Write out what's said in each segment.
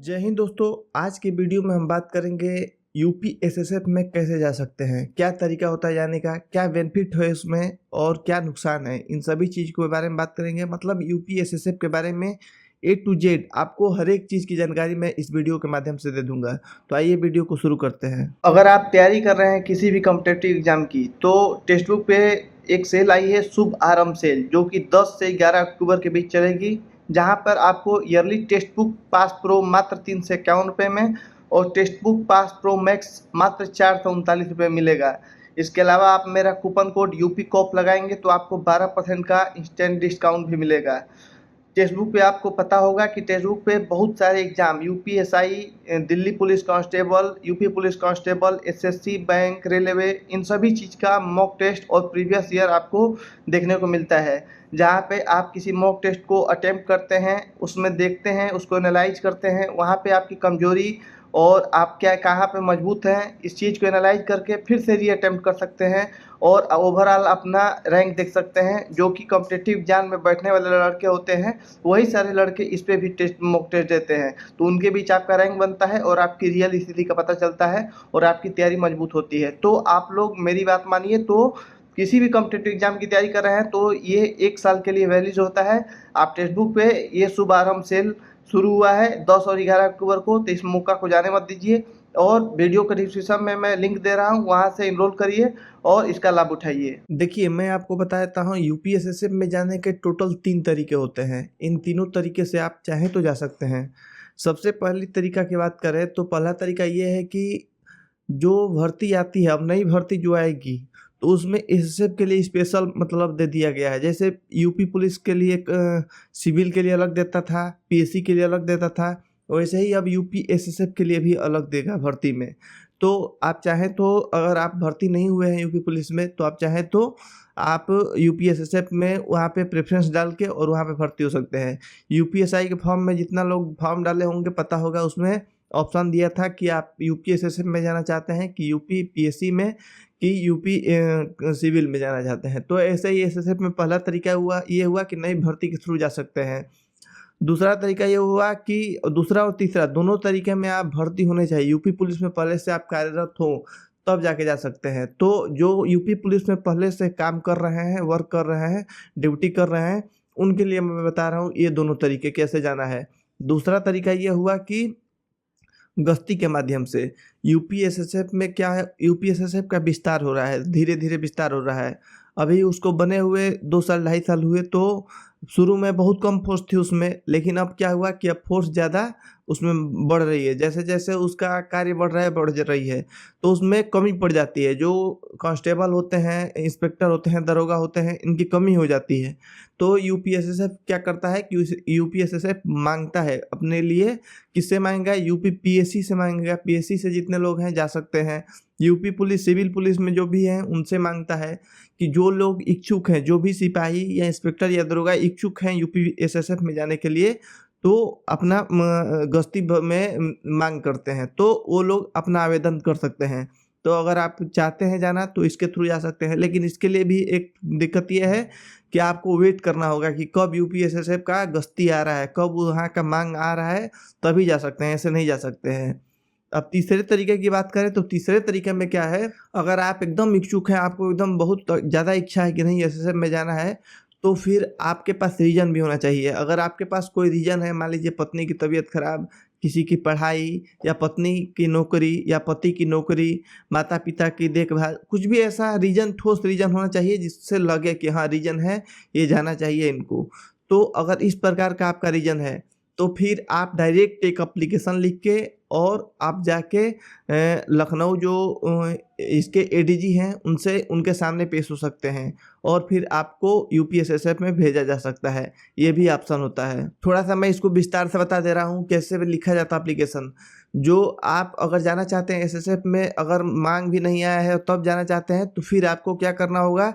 जय हिंद दोस्तों। आज के वीडियो में हम बात करेंगे यूपीएसएसएफ में कैसे जा सकते हैं, क्या तरीका होता है जाने का, क्या बेनिफिट है उसमें और क्या नुकसान है। इन सभी चीज़ के बारे में बात करेंगे। मतलब यूपीएसएसएफ के बारे में A to Z आपको हर एक चीज़ की जानकारी मैं इस वीडियो के माध्यम से दे दूंगा। तो आइए वीडियो को शुरू करते हैं। अगर आप तैयारी कर रहे हैं किसी भी कॉम्पिटिटिव एग्जाम की, तो टेक्स्ट बुक पे एक सेल आई है, शुभ आरंभ सेल, जो कि 10 से 11 अक्टूबर के बीच चलेगी, जहां पर आपको yearly text book pass pro मात्र 351 में और text book pass pro max मात्र 439 मिलेगा। इसके अलावा आप मेरा कूपन कोड यूपी कॉप लगाएंगे तो आपको 12% का इंस्टेंट डिस्काउंट भी मिलेगा। टेक्स्ट बुक पे आपको पता होगा कि टेक्स्ट बुक पे बहुत सारे exam, UPSI, Delhi police constable, UP police constable, SSC, bank, railway, इन सभी चीज़ का मॉक टेस्ट और प्रीवियस ईयर आपको देखने को मिलता है। जहाँ पे आप किसी मॉक टेस्ट को अटेम्प्ट करते हैं, उसमें देखते हैं, उसको एनालाइज करते हैं, वहाँ पे आपकी कमजोरी और आप क्या कहाँ पे मजबूत हैं, इस चीज़ को एनालाइज करके फिर से री अटेम्प्ट कर सकते हैं और ओवरऑल अपना रैंक देख सकते हैं। जो कि कॉम्पिटिटिव एग्जाम में बैठने वाले लड़के होते हैं, वही सारे लड़के इस पे भी टेस्ट मॉक टेस्ट देते हैं, तो उनके बीच आपका रैंक बनता है और आपकी रियल स्थिति का पता चलता है और आपकी तैयारी मजबूत होती है। तो आप लोग मेरी बात मानिए, तो किसी भी कॉम्पिटिटिव एग्जाम की तैयारी कर रहे हैं तो ये 1 साल के लिए वैलिड होता है। आप टेक्स्ट बुक पे ये शुभारंभ सेल शुरू हुआ है 10 और 11 अक्टूबर को, तो इस मौका को जाने मत दीजिए। और वीडियो के डिस्क्रिप्शन में मैं लिंक दे रहा हूँ, वहाँ से इनरोल करिए और इसका लाभ उठाइए। देखिए, मैं आपको बता देता हूँ, यूपीएसएसएफ में जाने के टोटल 3 तरीके होते हैं। इन तीनों तरीके से आप चाहें तो जा सकते हैं। सबसे पहली तरीका की बात करें तो पहला तरीका ये है कि जो भर्ती आती है, अब नई भर्ती जो आएगी, तो उसमें एसएसएफ के लिए स्पेशल मतलब दे दिया गया है। जैसे यूपी पुलिस के लिए सिविल के लिए अलग देता था, पीएससी के लिए अलग देता था, वैसे ही अब यूपी एसएसएफ के लिए भी अलग देगा भर्ती में। तो आप चाहें तो, अगर आप भर्ती नहीं हुए हैं यूपी पुलिस में, तो आप चाहें तो आप यूपी एसएसएफ में वहाँ पे प्रेफरेंस डाल के और वहाँ पे भर्ती हो सकते हैं। यूपीएसआई के फॉर्म में जितना लोग फॉर्म डाले होंगे पता होगा, उसमें ऑप्शन दिया था कि आप यूपी एसएसएफ में जाना चाहते हैं कि यूपी पीएससी में कि यूपी सिविल में जाना चाहते हैं। तो ऐसे ही एसएसएफ में पहला तरीका ये हुआ कि नई भर्ती के थ्रू जा सकते हैं। दूसरा तरीका ये हुआ कि दूसरा और तीसरा दोनों तरीके में आप भर्ती होने चाहिए। यूपी पुलिस में पहले से आप कार्यरत हो तब जाके जा सकते हैं। तो जो यूपी पुलिस में पहले से काम कर रहे हैं, वर्क कर रहे हैं, ड्यूटी कर रहे हैं, उनके लिए मैं बता रहा हूँ ये दोनों तरीके कैसे जाना है। दूसरा तरीका ये हुआ कि गश्ती के माध्यम से। यूपीएसएसएफ में क्या है, यूपीएसएसएफ का विस्तार हो रहा है, धीरे धीरे विस्तार हो रहा है। अभी उसको बने हुए 2 साल 2.5 साल हुए, तो शुरू में बहुत कम फोर्स थी उसमें, लेकिन अब क्या हुआ कि अब फोर्स ज़्यादा उसमें बढ़ रही है। जैसे जैसे उसका कार्य बढ़ रहा है, बढ़ रही है, तो उसमें कमी पड़ जाती है। जो कांस्टेबल होते हैं, इंस्पेक्टर होते हैं, दरोगा होते हैं, इनकी कमी हो जाती है। तो यूपीएसएसएफ क्या करता है कि यूपीएसएसएफ मांगता है अपने लिए, किससे मांगेगा? यूपी पीएससी से मांगेगा। पीएससी से जितने लोग हैं जा सकते हैं। यूपी पुलिस, सिविल पुलिस में जो भी हैं उनसे मांगता है कि जो लोग इच्छुक हैं, जो भी सिपाही या इंस्पेक्टर या दरोगा इच्छुक हैं यूपी एसएसएफ में जाने के लिए, तो अपना गश्ती में मांग करते हैं, तो वो लोग अपना आवेदन कर सकते हैं। तो अगर आप चाहते हैं जाना तो इसके थ्रू जा सकते हैं, लेकिन इसके लिए भी एक दिक्कत ये है कि आपको वेट करना होगा कि कब यूपीएसएसएफ का गश्ती आ रहा है, कब वहाँ का मांग आ रहा है, तभी जा सकते हैं, ऐसे नहीं जा सकते हैं। अब तीसरे तरीके की बात करें तो तीसरे तरीके में क्या है, अगर आप एकदम इच्छुक हैं, आपको एकदम बहुत ज़्यादा इच्छा है कि नहीं एसएसएफ में जाना है, तो फिर आपके पास रीज़न भी होना चाहिए। अगर आपके पास कोई रीज़न है, मान लीजिए पत्नी की तबीयत खराब, किसी की पढ़ाई, या पत्नी की नौकरी, या पति की नौकरी, माता पिता की देखभाल, कुछ भी ऐसा रीज़न, ठोस रीज़न होना चाहिए जिससे लगे कि हाँ रीज़न है, ये जाना चाहिए इनको। तो अगर इस प्रकार का आपका रीज़न है, तो फिर आप डायरेक्ट एक एप्लीकेशन लिख के और आप जाके लखनऊ जो इसके एडीजी हैं उनसे, उनके सामने पेश हो सकते हैं और फिर आपको यूपीएसएसएफ में भेजा जा सकता है। ये भी ऑप्शन होता है। थोड़ा सा मैं इसको विस्तार से बता दे रहा हूँ कैसे लिखा जाता है एप्लीकेशन। जो आप अगर जाना चाहते हैं एसएसएफ में, अगर मांग भी नहीं आया है तब जाना चाहते हैं, तो फिर आपको क्या करना होगा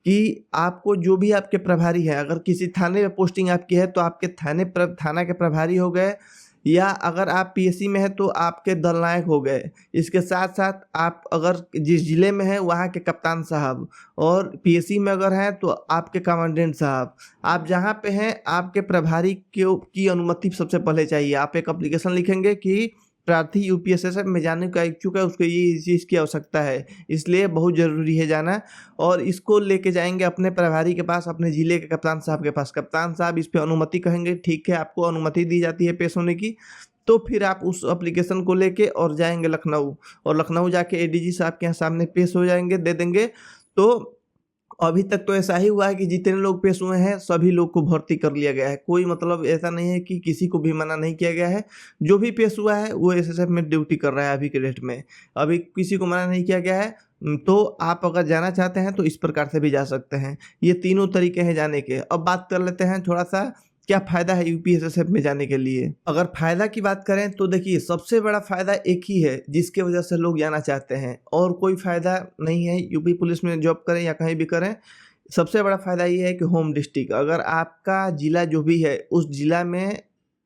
कि आपको जो भी आपके प्रभारी हैं, अगर किसी थाने में पोस्टिंग आपकी है तो आपके थाना के प्रभारी हो गए, या अगर आप पीएससी में हैं तो आपके दल नायक हो गए। इसके साथ-साथ आप अगर जिस ज़िले में हैं वहाँ के कप्तान साहब, और पीएससी में अगर हैं तो आपके कमांडेंट साहब। आप जहाँ पे हैं आपके प्रभारी की अनुमति सबसे पहले चाहिए। आप एक एप्लीकेशन लिखेंगे कि प्रार्थी यूपीएसएसएफ में जाने का इच्छुक है, उसको ये इस चीज़ की आवश्यकता है, इसलिए बहुत ज़रूरी है जाना। और इसको लेके जाएँगे अपने प्रभारी के पास, अपने ज़िले के कप्तान साहब के पास। कप्तान साहब इस पे अनुमति कहेंगे, ठीक है आपको अनुमति दी जाती है पेश होने की। तो फिर आप उस एप्लीकेशन को लेके और जाएँगे लखनऊ, और लखनऊ जाके एडीजी साहब के यहाँ सामने पेश हो जाएँगे, दे देंगे। तो अभी तक तो ऐसा ही हुआ है कि जितने लोग पेश हुए हैं सभी लोग को भर्ती कर लिया गया है। कोई मतलब ऐसा नहीं है कि किसी को भी मना नहीं किया गया है। जो भी पेश हुआ है वो एसएसएफ में ड्यूटी कर रहा है अभी के डेट में। अभी किसी को मना नहीं किया गया है। तो आप अगर जाना चाहते हैं तो इस प्रकार से भी जा सकते हैं। ये तीनों तरीके हैं जाने के। अब बात कर लेते हैं थोड़ा-सा क्या फ़ायदा है यूपीएसएसएफ में जाने के लिए। अगर फ़ायदा की बात करें तो देखिए सबसे बड़ा फ़ायदा एक ही है जिसकी वजह से लोग जाना चाहते हैं, और कोई फ़ायदा नहीं है यूपी पुलिस में जॉब करें या कहीं भी करें। सबसे बड़ा फ़ायदा ये है कि होम डिस्ट्रिक्ट, अगर आपका ज़िला जो भी है उस ज़िला में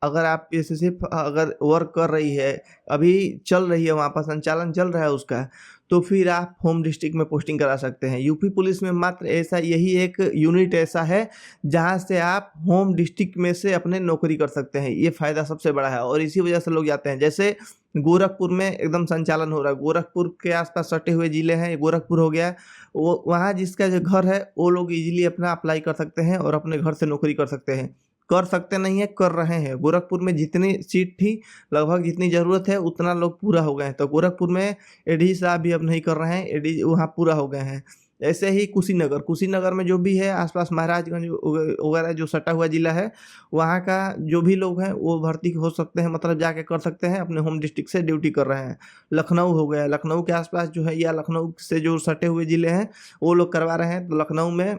अगर आप एसएसएफ अगर वर्क कर रही है, अभी चल रही है, वहाँ पर संचालन चल रहा है उसका, तो फिर आप होम डिस्ट्रिक्ट में पोस्टिंग करा सकते हैं। यूपी पुलिस में मात्र ऐसा यही एक यूनिट ऐसा है जहाँ से आप होम डिस्ट्रिक्ट में से अपने नौकरी कर सकते हैं। ये फ़ायदा सबसे बड़ा है और इसी वजह से लोग जाते हैं। जैसे गोरखपुर में एकदम संचालन हो रहा है, गोरखपुर के आसपास सटे हुए ज़िले हैं, गोरखपुर हो गया, वो वहाँ जिसका जो घर है वो लोग ईज़िली अपना अप्लाई कर सकते हैं और अपने घर से नौकरी कर सकते हैं। कर सकते नहीं है, कर रहे हैं। गोरखपुर में जितनी सीट थी लगभग जितनी ज़रूरत है उतना लोग पूरा हो गए हैं। तो गोरखपुर में एडीजी साहब भी अब नहीं कर रहे हैं, एडीजी वहाँ पूरा हो गए हैं। ऐसे ही कुशीनगर में जो भी है आसपास महाराजगंज वगैरह जो सटा हुआ ज़िला है, वहाँ का जो भी लोग हैं वो भर्ती हो सकते हैं, मतलब जाके कर सकते हैं, अपने होम डिस्ट्रिक्ट से ड्यूटी कर रहे हैं। लखनऊ हो गया, लखनऊ के आसपास जो है या लखनऊ से जो सटे हुए ज़िले हैं वो लोग करवा रहे हैं, तो लखनऊ में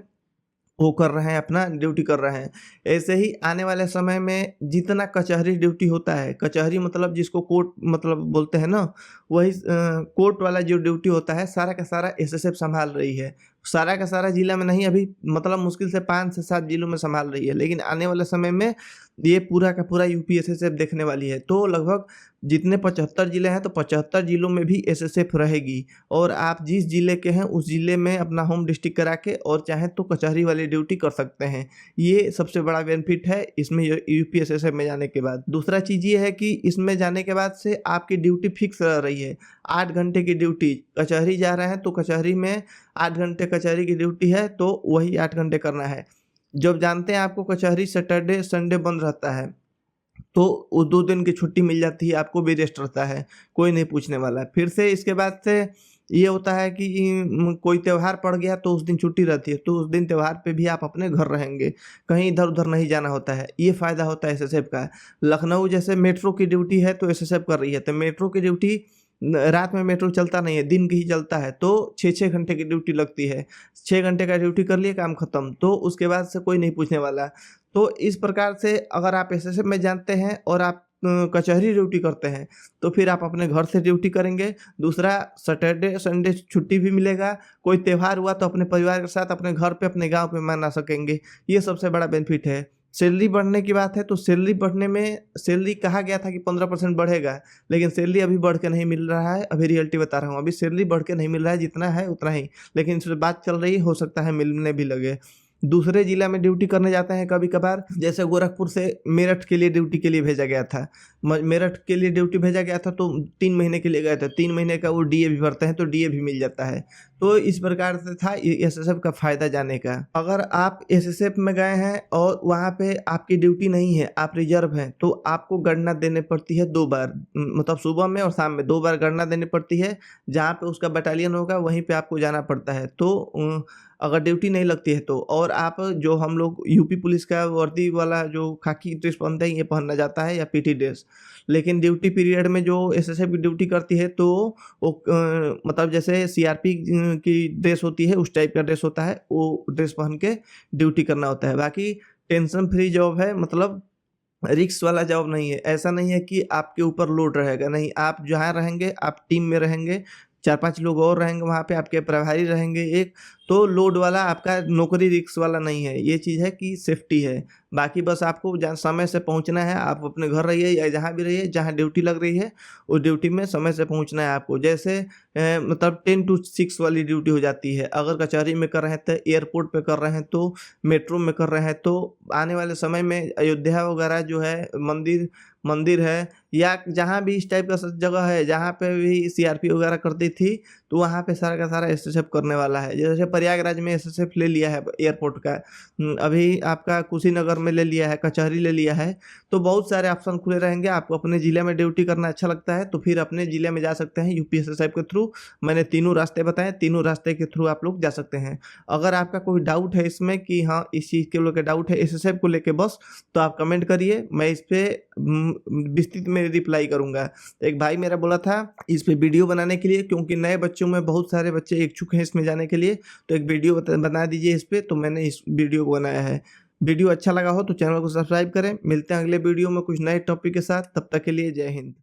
वो कर रहे हैं, अपना ड्यूटी कर रहे हैं। ऐसे ही आने वाले समय में जितना कचहरी ड्यूटी होता है, कचहरी मतलब जिसको कोर्ट मतलब बोलते हैं ना, वही कोर्ट वाला जो ड्यूटी होता है सारा का सारा एसएसएफ सँभाल रही है। सारा का सारा ज़िला में नहीं, अभी मतलब मुश्किल से 5 से 7 ज़िलों में सँभाल रही है, लेकिन आने वाले समय में ये पूरा का पूरा यूपी एसएसएफ देखने वाली है। तो लगभग जितने 75 ज़िले हैं तो 75 ज़िलों में भी एसएसएफ रहेगी, और आप जिस ज़िले के हैं उस ज़िले में अपना होम डिस्ट्रिक्ट करा के और चाहें तो कचहरी वाली ड्यूटी कर सकते हैं। ये सबसे बड़ा बेनिफिट है इसमें यूपी एसएसएफ में जाने के बाद। दूसरा चीज़ ये है कि इसमें जाने के बाद से आपकी ड्यूटी फिक्स रह रही है। 8 घंटे की ड्यूटी, कचहरी जा रहे हैं तो कचहरी में 8 घंटे कचहरी की ड्यूटी है तो वही 8 घंटे करना है। जब जानते हैं आपको कचहरी सैटरडे संडे बंद रहता है, तो वो 2 दिन की छुट्टी मिल जाती है, आपको भी रेस्ट रहता है, कोई नहीं पूछने वाला है। फिर से इसके बाद से ये होता है कि कोई त्योहार पड़ गया तो उस दिन छुट्टी रहती है, तो उस दिन त्योहार पे भी आप अपने घर रहेंगे, कहीं इधर-उधर नहीं जाना होता है। ये फ़ायदा होता है एसएसएफ का। लखनऊ जैसे मेट्रो की ड्यूटी है तो एसएसएफ कर रही है, तो मेट्रो की ड्यूटी रात में मेट्रो चलता नहीं है, दिन की ही चलता है, तो 6-6 घंटे की ड्यूटी लगती है। 6 घंटे का ड्यूटी कर लिए, काम खत्म, तो उसके बाद से कोई नहीं पूछने वाला। तो इस प्रकार से अगर आप एसएसएफ में जानते हैं और आप कचहरी ड्यूटी करते हैं, तो फिर आप अपने घर से ड्यूटी करेंगे। दूसरा, सैटरडे संडे छुट्टी भी मिलेगा, कोई त्योहार हुआ तो अपने परिवार के साथ अपने घर पे, अपने गाँव पे मना सकेंगे। ये सबसे बड़ा बेनिफिट है। सैलरी बढ़ने की बात है तो सैलरी बढ़ने में, सैलरी कहा गया था कि 15% बढ़ेगा, लेकिन सैलरी अभी बढ़ के नहीं मिल रहा है। अभी रियलिटी बता रहा हूँ, अभी सैलरी बढ़ के नहीं मिल रहा है, जितना है उतना ही, लेकिन इस पे बात चल रही है, हो सकता है मिलने भी लगे। दूसरे जिला में ड्यूटी करने जाते हैं कभी-कभार, जैसे गोरखपुर से मेरठ के लिए ड्यूटी के लिए भेजा गया था। मेरठ के लिए ड्यूटी भेजा गया था तो 3 महीने के लिए गए थे, 3 महीने का वो डीए भी भरते हैं तो डीए भी मिल जाता है। तो इस प्रकार से था ये एसएसएफ का फ़ायदा जाने का। अगर आप एसएसएफ में गए हैं और वहाँ पे आपकी ड्यूटी नहीं है, आप रिज़र्व हैं, तो आपको गणना देनी पड़ती है 2 बार, मतलब सुबह में और शाम में 2 बार गणना देनी पड़ती है। जहाँ पे उसका बटालियन होगा वहीं पे आपको जाना पड़ता है। तो अगर ड्यूटी नहीं लगती है तो, और आप जो हम लोग यूपी पुलिस का वर्दी वाला जो खाकी ड्रेस पहनते हैं ये पहनना जाता है, या पीटी ड्रेस। लेकिन ड्यूटी पीरियड में जो एसएसएफ की ड्यूटी करती है तो वो मतलब जैसे सीआरपी की ड्रेस होती है उस टाइप का ड्रेस होता है, वो ड्रेस पहन के ड्यूटी करना होता है। बाकी टेंशन फ्री जॉब है, मतलब रिस्क वाला जॉब नहीं है। ऐसा नहीं है कि आपके ऊपर लोड रहेगा, नहीं, आप जहाँ रहेंगे आप टीम में रहेंगे, 4-5 लोग और रहेंगे वहाँ पे, आपके प्रभारी रहेंगे एक, तो लोड वाला आपका नौकरी रिस्क वाला नहीं है, ये चीज़ है कि सेफ्टी है। बाकी बस आपको जहाँ समय से पहुँचना है, आप अपने घर रहिए या जहाँ भी रहिए, जहाँ ड्यूटी लग रही है, उस ड्यूटी में समय से पहुँचना है आपको। जैसे मतलब 10 टू 6 वाली ड्यूटी हो जाती है, अगर कचहरी में कर रहे हैं तो एयरपोर्ट पे कर रहे हैं तो मेट्रो में कर रहे हैं तो आने वाले समय में अयोध्या वगैरह जो है मंदिर मंदिर है या जहाँ भी इस टाइप का जगह है जहाँ पे भी सीआरपी वगैरह करती थी, तो वहाँ पे सारा का सारा एसएसएफ करने वाला है। जैसे प्रयागराज में एसएसएफ ले लिया है एयरपोर्ट का, अभी आपका कुशीनगर में ले लिया है, कचहरी ले लिया है, तो बहुत सारे ऑप्शन खुले रहेंगे। आपको अपने ज़िले में ड्यूटी करना अच्छा लगता है तो फिर अपने ज़िले में जा सकते हैं यूपीएसएसएफ के थ्रू। मैंने तीनों रास्ते बताए, तीनों रास्ते के थ्रू आप लोग जा सकते हैं। अगर आपका कोई डाउट है इसमें कि हाँ इस चीज़ के लेकर डाउट है एसएसएफ को लेके बस, तो आप कमेंट करिए, मैं इस पे विस्तृत में रिप्लाई करूँगा। तो एक भाई मेरा बोला था इस पे वीडियो बनाने के लिए, क्योंकि नए बच्चों में बहुत सारे बच्चे इच्छुक हैं इसमें जाने के लिए, तो एक वीडियो बना दीजिए इस पे, तो मैंने इस वीडियो को बनाया है। वीडियो अच्छा लगा हो तो चैनल को सब्सक्राइब करें। मिलते हैं अगले वीडियो में कुछ नए टॉपिक के साथ, तब तक के लिए जय हिंद।